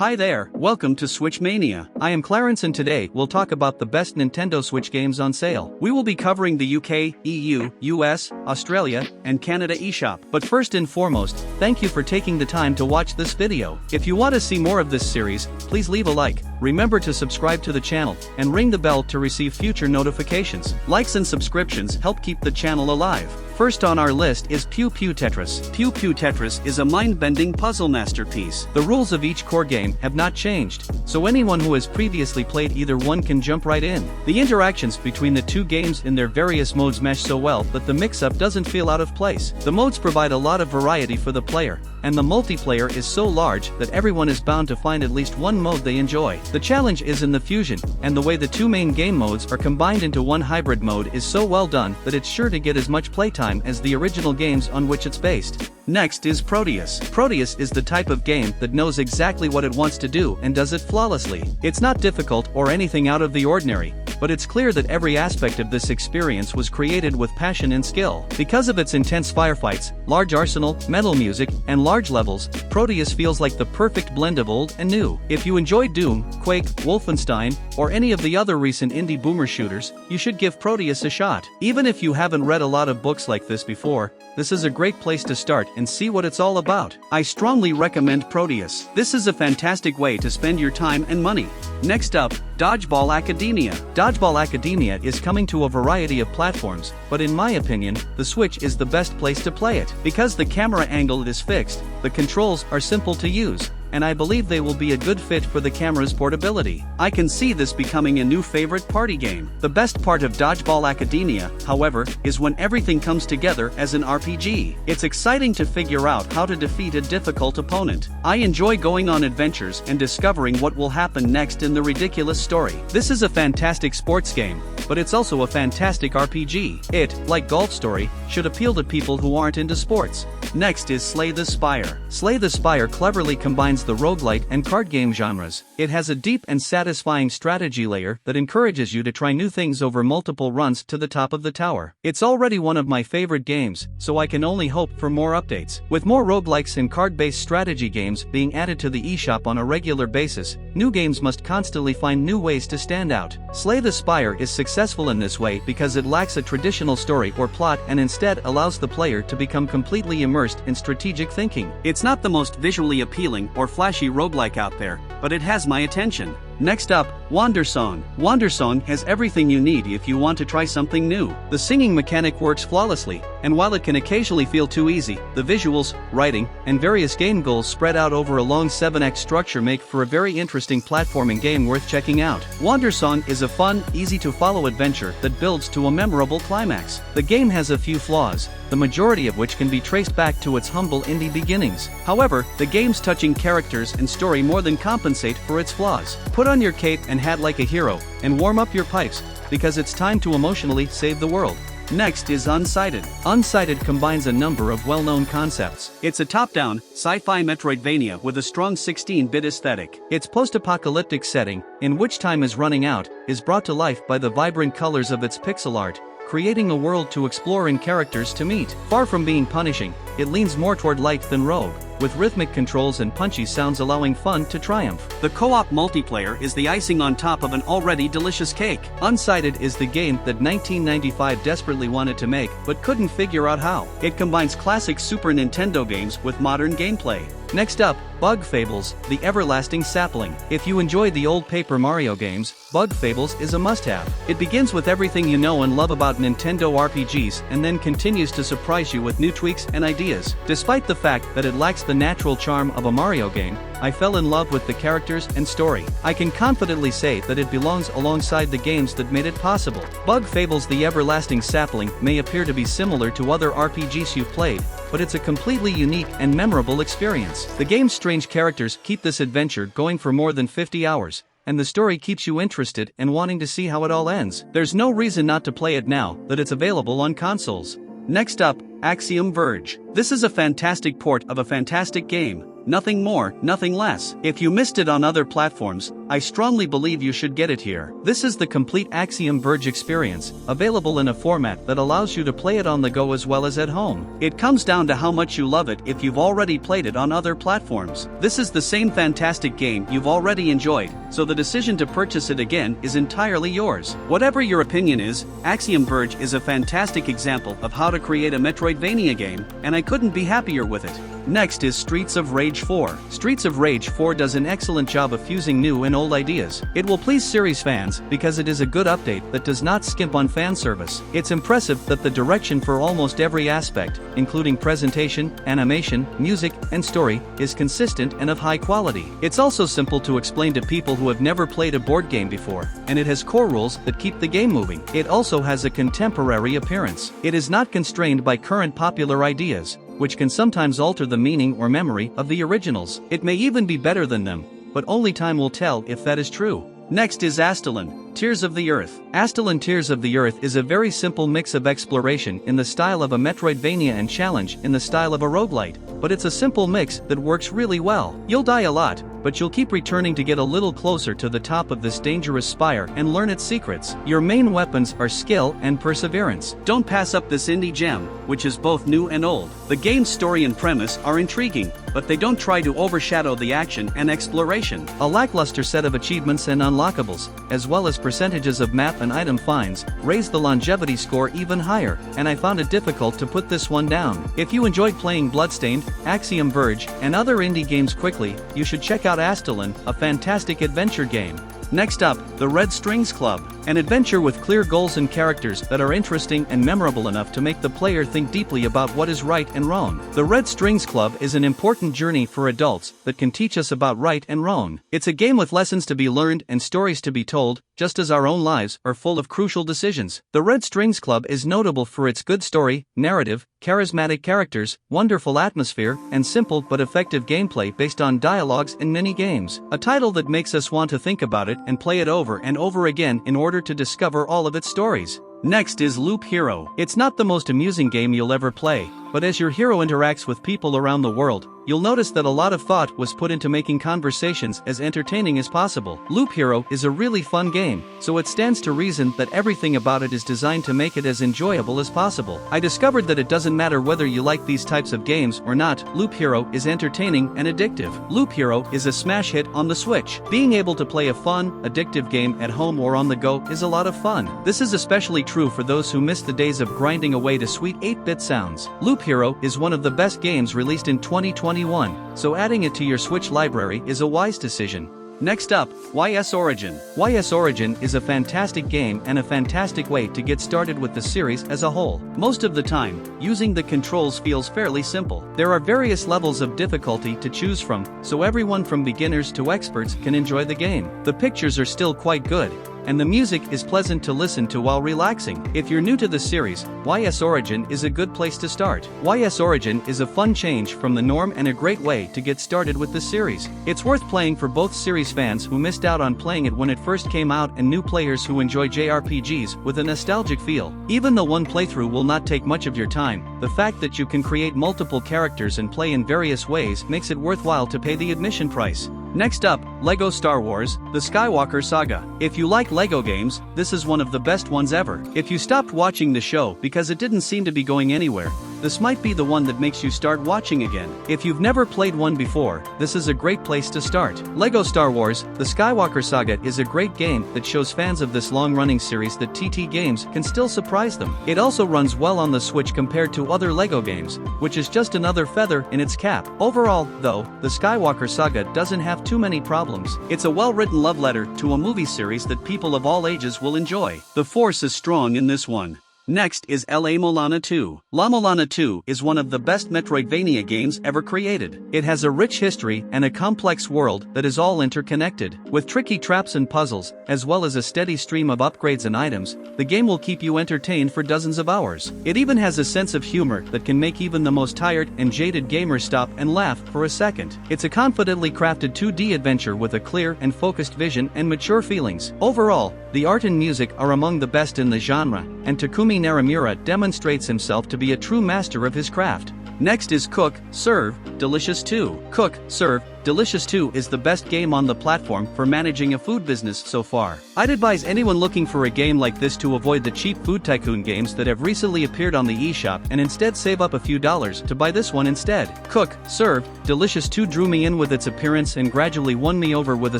Hi there, welcome to Switch Mania. I am Clarence and today we'll talk about the best Nintendo Switch games on sale. We will be covering the UK, EU, US, Australia, and Canada eShop. But first and foremost, thank you for taking the time to watch this video. If you want to see more of this series, please leave a like. Remember to subscribe to the channel and ring the bell to receive future notifications. Likes and subscriptions help keep the channel alive. First on our list is Puyo Tetris. Puyo Tetris is a mind-bending puzzle masterpiece. The rules of each core game have not changed, so anyone who has previously played either one can jump right in. The interactions between the two games in their various modes mesh so well that the mix-up doesn't feel out of place. The modes provide a lot of variety for the player, and the multiplayer is so large that everyone is bound to find at least one mode they enjoy. The challenge is in the fusion, and the way the two main game modes are combined into one hybrid mode is so well done that it's sure to get as much playtime as the original games on which it's based. Next is Prodeus. Prodeus is the type of game that knows exactly what it wants to do and does it flawlessly. It's not difficult or anything out of the ordinary, but it's clear that every aspect of this experience was created with passion and skill. Because of its intense firefights, large arsenal, metal music, and large levels, Prodeus feels like the perfect blend of old and new. If you enjoy Doom, Quake, Wolfenstein, or any of the other recent indie boomer shooters, you should give Prodeus a shot. Even if you haven't read a lot of books like this before, this is a great place to start and see what it's all about. I strongly recommend Prodeus. This is a fantastic way to spend your time and money. Next up, Dodgeball Academia. Dodgeball Academia is coming to a variety of platforms, but in my opinion, the Switch is the best place to play it. Because the camera angle is fixed, the controls are simple to use, and I believe they will be a good fit for the camera's portability. I can see this becoming a new favorite party game. The best part of Dodgeball Academia, however, is when everything comes together as an RPG. It's exciting to figure out how to defeat a difficult opponent. I enjoy going on adventures and discovering what will happen next in the ridiculous story. This is a fantastic sports game, but it's also a fantastic RPG. It, like Golf Story, should appeal to people who aren't into sports. Next is Slay the Spire. Slay the Spire cleverly combines the roguelike and card game genres. It has a deep and satisfying strategy layer that encourages you to try new things over multiple runs to the top of the tower. It's already one of my favorite games, so I can only hope for more updates. With more roguelikes and card-based strategy games being added to the eShop on a regular basis, new games must constantly find new ways to stand out. Slay the Spire is successful in this way because it lacks a traditional story or plot and instead allows the player to become completely immersed in strategic thinking. It's not the most visually appealing or flashy roguelike out there, but it has my attention. Next up, Wandersong. Wandersong has everything you need if you want to try something new. The singing mechanic works flawlessly, and while it can occasionally feel too easy, the visuals, writing, and various game goals spread out over a long 7x structure make for a very interesting platforming game worth checking out. Wandersong is a fun, easy-to-follow adventure that builds to a memorable climax. The game has a few flaws, the majority of which can be traced back to its humble indie beginnings. However, the game's touching characters and story more than compensate for its flaws. Put on your cape and hat like a hero, and warm up your pipes, because it's time to emotionally save the world. Next is UNSIGHTED. UNSIGHTED combines a number of well-known concepts. It's a top-down, sci-fi Metroidvania with a strong 16-bit aesthetic. Its post-apocalyptic setting, in which time is running out, is brought to life by the vibrant colors of its pixel art, creating a world to explore and characters to meet. Far from being punishing, it leans more toward light than rogue, with rhythmic controls and punchy sounds allowing fun to triumph. The co-op multiplayer is the icing on top of an already delicious cake. UNSIGHTED is the game that 1995 desperately wanted to make but couldn't figure out how. It combines classic Super Nintendo games with modern gameplay. Next up, Bug Fables, the everlasting sapling. If you enjoy the old Paper Mario games, Bug Fables is a must-have. It begins with everything you know and love about Nintendo RPGs and then continues to surprise you with new tweaks and ideas. Despite the fact that it lacks the natural charm of a Mario game, I fell in love with the characters and story. I can confidently say that it belongs alongside the games that made it possible. Bug Fables the Everlasting Sapling may appear to be similar to other RPGs you've played, but it's a completely unique and memorable experience. The game's strange characters keep this adventure going for more than 50 hours, and the story keeps you interested and wanting to see how it all ends. There's no reason not to play it now that it's available on consoles. Next up, Axiom Verge. This is a fantastic port of a fantastic game. Nothing more, nothing less. If you missed it on other platforms, I strongly believe you should get it here. This is the complete Axiom Verge experience, available in a format that allows you to play it on the go as well as at home. It comes down to how much you love it if you've already played it on other platforms. This is the same fantastic game you've already enjoyed, so the decision to purchase it again is entirely yours. Whatever your opinion is, Axiom Verge is a fantastic example of how to create a Metroidvania game, and I couldn't be happier with it. Next is Streets of Rage 4. Streets of Rage 4 does an excellent job of fusing new and old ideas. It will please series fans because it is a good update that does not skimp on fan service. It's impressive that the direction for almost every aspect, including presentation, animation, music, and story, is consistent and of high quality. It's also simple to explain to people who have never played a board game before, and it has core rules that keep the game moving. It also has a contemporary appearance. It is not constrained by current popular ideas, which can sometimes alter the meaning or memory of the originals. It may even be better than them, but only time will tell if that is true. Next is Astalon, Tears of the Earth. Astalon Tears of the Earth is a very simple mix of exploration in the style of a Metroidvania and challenge in the style of a roguelite, but it's a simple mix that works really well. You'll die a lot, but you'll keep returning to get a little closer to the top of this dangerous spire and learn its secrets. Your main weapons are skill and perseverance. Don't pass up this indie gem, which is both new and old. The game's story and premise are intriguing, but they don't try to overshadow the action and exploration. A lackluster set of achievements and unlockables, as well as percentages of map and item finds, raise the longevity score even higher, and I found it difficult to put this one down. If you enjoyed playing Bloodstained, Axiom Verge, and other indie games quickly, you should check out Astalon, a fantastic adventure game. Next up, The Red Strings Club, an adventure with clear goals and characters that are interesting and memorable enough to make the player think deeply about what is right and wrong. The Red Strings Club is an important journey for adults that can teach us about right and wrong. It's a game with lessons to be learned and stories to be told, just as our own lives are full of crucial decisions. The Red Strings Club is notable for its good story, narrative, charismatic characters, wonderful atmosphere, and simple but effective gameplay based on dialogues and mini-games. A title that makes us want to think about it and play it over and over again in order to discover all of its stories. Next is Loop Hero. It's not the most amusing game you'll ever play, but as your hero interacts with people around the world, you'll notice that a lot of thought was put into making conversations as entertaining as possible. Loop Hero is a really fun game, so it stands to reason that everything about it is designed to make it as enjoyable as possible. I discovered that it doesn't matter whether you like these types of games or not, Loop Hero is entertaining and addictive. Loop Hero is a smash hit on the Switch. Being able to play a fun, addictive game at home or on the go is a lot of fun. This is especially true for those who miss the days of grinding away to sweet 8-bit sounds. Loop Hero is one of the best games released in 2021, so adding it to your Switch library is a wise decision. Next up, YS Origin. YS Origin is a fantastic game and a fantastic way to get started with the series as a whole. Most of the time, using the controls feels fairly simple. There are various levels of difficulty to choose from, so everyone from beginners to experts can enjoy the game. The pictures are still quite good, and the music is pleasant to listen to while relaxing. If you're new to the series, YS Origin is a good place to start. YS Origin is a fun change from the norm and a great way to get started with the series. It's worth playing for both series fans who missed out on playing it when it first came out and new players who enjoy JRPGs with a nostalgic feel. Even though one playthrough will not take much of your time, the fact that you can create multiple characters and play in various ways makes it worthwhile to pay the admission price. Next up, LEGO Star Wars, The Skywalker Saga. If you like LEGO games, this is one of the best ones ever. If you stopped watching the show because it didn't seem to be going anywhere, this might be the one that makes you start watching again. If you've never played one before, this is a great place to start. LEGO Star Wars, The Skywalker Saga is a great game that shows fans of this long-running series that TT games can still surprise them. It also runs well on the Switch compared to other LEGO games, which is just another feather in its cap. Overall, though, The Skywalker Saga doesn't have too many problems. It's a well-written love letter to a movie series that people of all ages will enjoy. The force is strong in this one. Next is LA-MULANA 2. LA-MULANA 2 is one of the best Metroidvania games ever created. It has a rich history and a complex world that is all interconnected. With tricky traps and puzzles, as well as a steady stream of upgrades and items, the game will keep you entertained for dozens of hours. It even has a sense of humor that can make even the most tired and jaded gamer stop and laugh for a second. It's a confidently crafted 2D adventure with a clear and focused vision and mature feelings. Overall, the art and music are among the best in the genre, and Takumi Naramura demonstrates himself to be a true master of his craft. Next is Cook, Serve, Delicious 2. Cook, Serve, Delicious 2 is the best game on the platform for managing a food business so far. I'd advise anyone looking for a game like this to avoid the cheap food tycoon games that have recently appeared on the eShop and instead save up a few dollars to buy this one instead. Cook, serve, Delicious 2 drew me in with its appearance and gradually won me over with a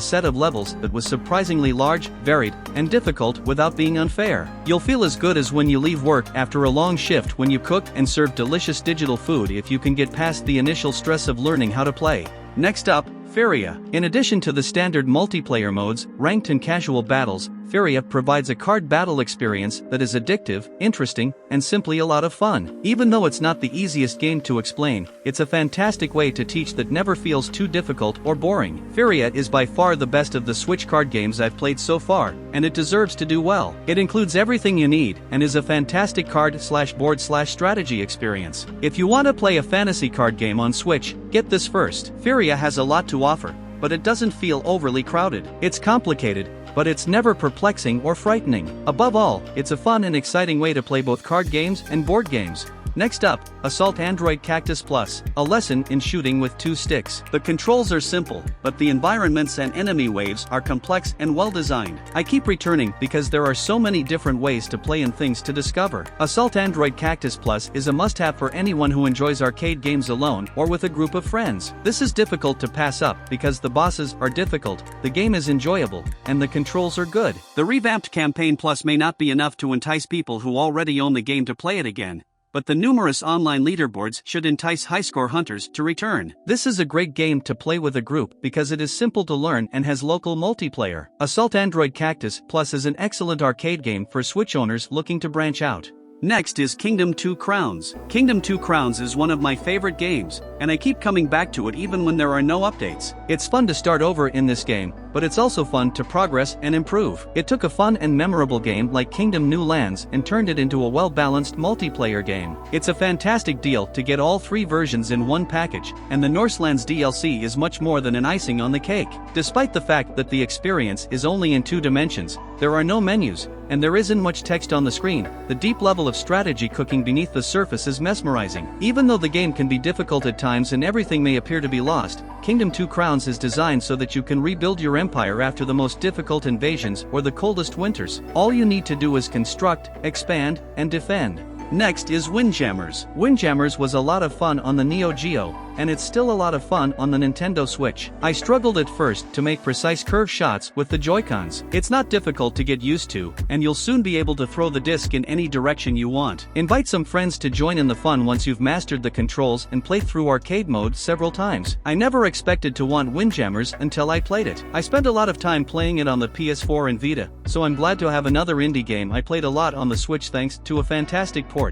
set of levels that was surprisingly large, varied, and difficult without being unfair. You'll feel as good as when you leave work after a long shift when you cook and serve delicious digital food if you can get past the initial stress of learning how to play. Next up, Faeria. In addition to the standard multiplayer modes, ranked and casual battles, Faeria provides a card battle experience that is addictive, interesting, and simply a lot of fun. Even though it's not the easiest game to explain, it's a fantastic way to teach that never feels too difficult or boring. Faeria is by far the best of the Switch card games I've played so far, and it deserves to do well. It includes everything you need, and is a fantastic card/board/strategy experience. If you want to play a fantasy card game on Switch, get this first. Faeria has a lot to offer, but it doesn't feel overly crowded. It's complicated, but it's never perplexing or frightening. Above all, it's a fun and exciting way to play both card games and board games. Next up, Assault Android Cactus Plus, a lesson in shooting with 2 sticks. The controls are simple, but the environments and enemy waves are complex and well designed. I keep returning because there are so many different ways to play and things to discover. Assault Android Cactus Plus is a must-have for anyone who enjoys arcade games alone or with a group of friends. This is difficult to pass up because the bosses are difficult, the game is enjoyable, and the controls are good. The revamped Campaign Plus may not be enough to entice people who already own the game to play it again, but the numerous online leaderboards should entice high-score hunters to return. This is a great game to play with a group because it is simple to learn and has local multiplayer. Assault Android Cactus Plus is an excellent arcade game for Switch owners looking to branch out. Next is Kingdom 2 Crowns. Kingdom 2 Crowns is one of my favorite games, and I keep coming back to it even when there are no updates. It's fun to start over in this game, but it's also fun to progress and improve. It took a fun and memorable game like Kingdom New Lands and turned it into a well-balanced multiplayer game. It's a fantastic deal to get all 3 versions in one package, and the Norselands DLC is much more than an icing on the cake. Despite the fact that the experience is only in 2 dimensions, there are no menus, and there isn't much text on the screen, the deep level of strategy cooking beneath the surface is mesmerizing. Even though the game can be difficult at times and everything may appear to be lost, Kingdom 2 Crowns is designed so that you can rebuild your empire after the most difficult invasions or the coldest winters. All you need to do is construct, expand, and defend. Next is Windjammers. Windjammers was a lot of fun on the Neo Geo, and it's still a lot of fun on the Nintendo Switch. I struggled at first to make precise curve shots with the Joy-Cons. It's not difficult to get used to, and you'll soon be able to throw the disc in any direction you want. Invite some friends to join in the fun once you've mastered the controls and play through arcade mode several times. I never expected to want Windjammers until I played it. I spent a lot of time playing it on the PS4 and Vita, so I'm glad to have another indie game I played a lot on the Switch thanks to a fantastic port.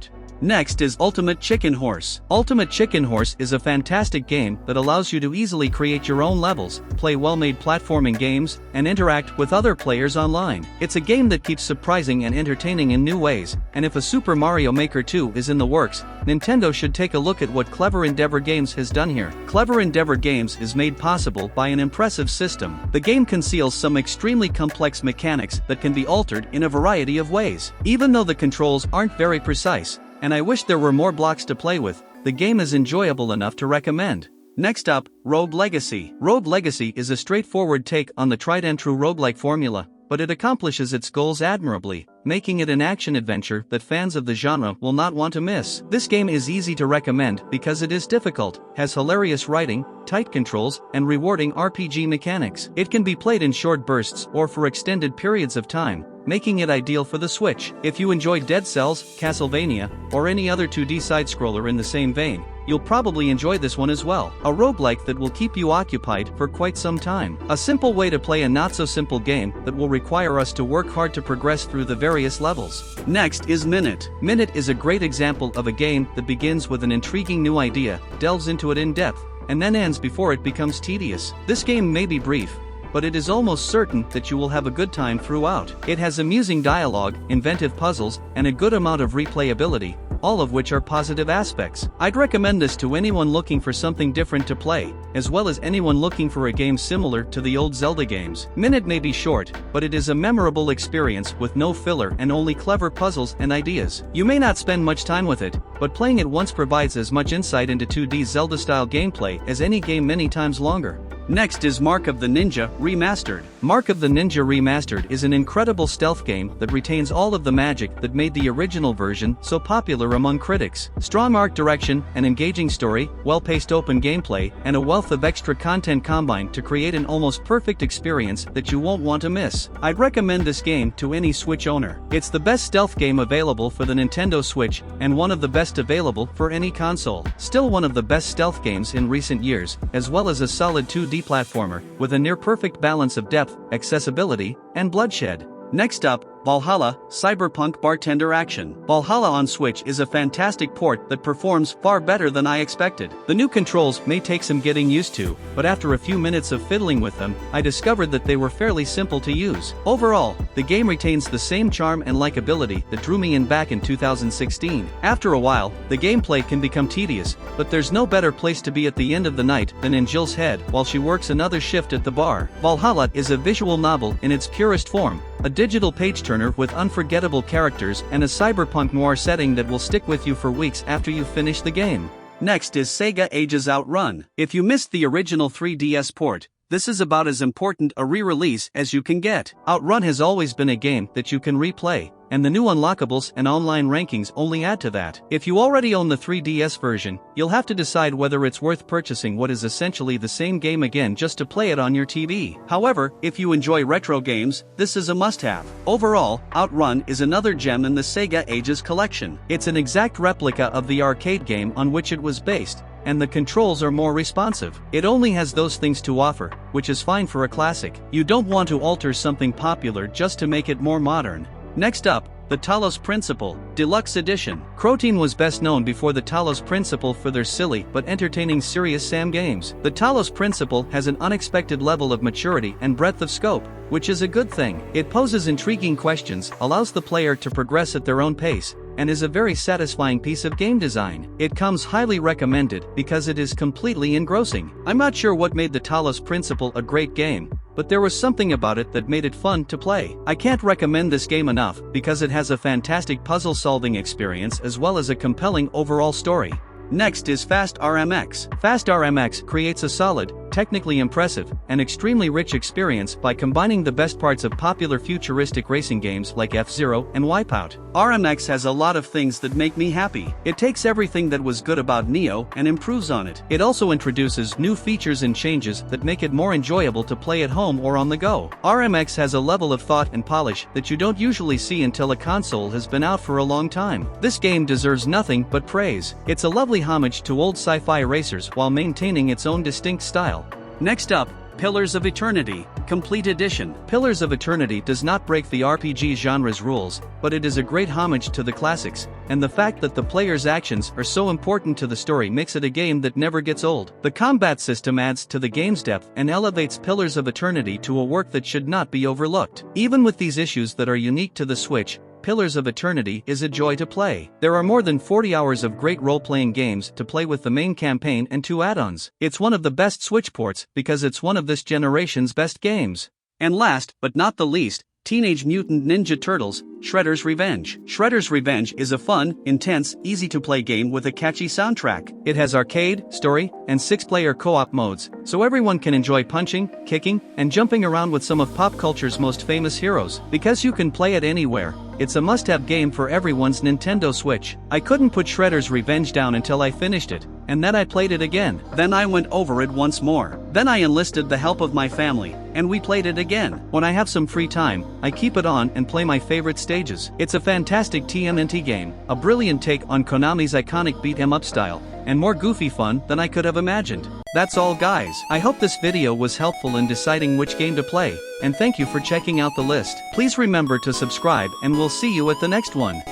Next is Ultimate Chicken Horse. Ultimate Chicken Horse is a fantastic game that allows you to easily create your own levels, play well-made platforming games, and interact with other players online. It's a game that keeps surprising and entertaining in new ways, and if a Super Mario Maker 2 is in the works, Nintendo should take a look at what Clever Endeavor Games has done here. Clever Endeavor Games is made possible by an impressive system. The game conceals some extremely complex mechanics that can be altered in a variety of ways. Even though the controls aren't very precise, and I wish there were more blocks to play with, the game is enjoyable enough to recommend. Next up, Rogue Legacy. Rogue Legacy is a straightforward take on the tried-and-true roguelike formula, but it accomplishes its goals admirably, making it an action-adventure that fans of the genre will not want to miss. This game is easy to recommend because it is difficult, has hilarious writing, tight controls, and rewarding RPG mechanics. It can be played in short bursts or for extended periods of time, making it ideal for the Switch. If you enjoy Dead Cells, Castlevania, or any other 2D side-scroller in the same vein, you'll probably enjoy this one as well. A roguelike that will keep you occupied for quite some time. A simple way to play a not-so-simple game that will require us to work hard to progress through the various levels. Next is Minit. Minit is a great example of a game that begins with an intriguing new idea, delves into it in depth, and then ends before it becomes tedious. This game may be brief, but it is almost certain that you will have a good time throughout. It has amusing dialogue, inventive puzzles, and a good amount of replayability, all of which are positive aspects. I'd recommend this to anyone looking for something different to play, as well as anyone looking for a game similar to the old Zelda games. Minit may be short, but it is a memorable experience with no filler and only clever puzzles and ideas. You may not spend much time with it, but playing it once provides as much insight into 2D Zelda-style gameplay as any game many times longer. Next is Mark of the Ninja Remastered. Mark of the Ninja Remastered is an incredible stealth game that retains all of the magic that made the original version so popular among critics. Strong art direction, an engaging story, well-paced open gameplay, and a wealth of extra content combined to create an almost perfect experience that you won't want to miss. I'd recommend this game to any Switch owner. It's the best stealth game available for the Nintendo Switch, and one of the best available for any console. Still one of the best stealth games in recent years, as well as a solid 2D platformer, with a near-perfect balance of depth, accessibility, and bloodshed. Next up, Valhalla, Cyberpunk Bartender Action. Valhalla on Switch is a fantastic port that performs far better than I expected. The new controls may take some getting used to, but after a few minutes of fiddling with them, I discovered that they were fairly simple to use. Overall, the game retains the same charm and likability that drew me in back in 2016. After a while, the gameplay can become tedious, but there's no better place to be at the end of the night than in Jill's head while she works another shift at the bar. Valhalla is a visual novel in its purest form, a digital page-turner with unforgettable characters and a cyberpunk noir setting that will stick with you for weeks after you finish the game. Next is SEGA AGES Out Run. If you missed the original 3DS port, this is about as important a re-release as you can get. Outrun has always been a game that you can replay, and the new unlockables and online rankings only add to that. If you already own the 3DS version, you'll have to decide whether it's worth purchasing what is essentially the same game again just to play it on your TV. However, if you enjoy retro games, this is a must-have. Overall, Outrun is another gem in the SEGA Ages collection. It's an exact replica of the arcade game on which it was based, and the controls are more responsive. It only has those things to offer, which is fine for a classic. You don't want to alter something popular just to make it more modern. Next up, the Talos Principle, Deluxe Edition. Croteam was best known before the Talos Principle for their silly but entertaining Serious Sam games. The Talos Principle has an unexpected level of maturity and breadth of scope, which is a good thing. It poses intriguing questions, allows the player to progress at their own pace, and is a very satisfying piece of game design. It comes highly recommended because it is completely engrossing. I'm not sure what made the Talos Principle a great game, but there was something about it that made it fun to play. I can't recommend this game enough because it has a fantastic puzzle-solving experience as well as a compelling overall story. Next is Fast RMX. Fast RMX creates a solid, technically impressive, and extremely rich experience by combining the best parts of popular futuristic racing games like F-Zero and Wipeout. RMX has a lot of things that make me happy. It takes everything that was good about Neo and improves on it. It also introduces new features and changes that make it more enjoyable to play at home or on the go. RMX has a level of thought and polish that you don't usually see until a console has been out for a long time. This game deserves nothing but praise. It's a lovely homage to old sci-fi racers while maintaining its own distinct style. Next up, Pillars of Eternity, Complete Edition. Pillars of Eternity does not break the RPG genre's rules, but it is a great homage to the classics, and the fact that the player's actions are so important to the story makes it a game that never gets old. The combat system adds to the game's depth and elevates Pillars of Eternity to a work that should not be overlooked. Even with these issues that are unique to the Switch, Pillars of Eternity is a joy to play. There are more than 40 hours of great role-playing games to play with the main campaign and 2 add-ons. It's one of the best Switch ports because it's one of this generation's best games. And last, but not the least, Teenage Mutant Ninja Turtles, Shredder's Revenge. Shredder's Revenge is a fun, intense, easy-to-play game with a catchy soundtrack. It has arcade, story, and 6-player co-op modes, so everyone can enjoy punching, kicking, and jumping around with some of pop culture's most famous heroes. Because you can play it anywhere, it's a must-have game for everyone's Nintendo Switch. I couldn't put Shredder's Revenge down until I finished it, and then I played it again. Then I went over it once more. Then I enlisted the help of my family, and we played it again. When I have some free time, I keep it on and play my favorite stages. It's a fantastic TMNT game, a brilliant take on Konami's iconic beat-em-up style, and more goofy fun than I could have imagined. That's all, guys. I hope this video was helpful in deciding which game to play, and thank you for checking out the list. Please remember to subscribe and we'll see you at the next one.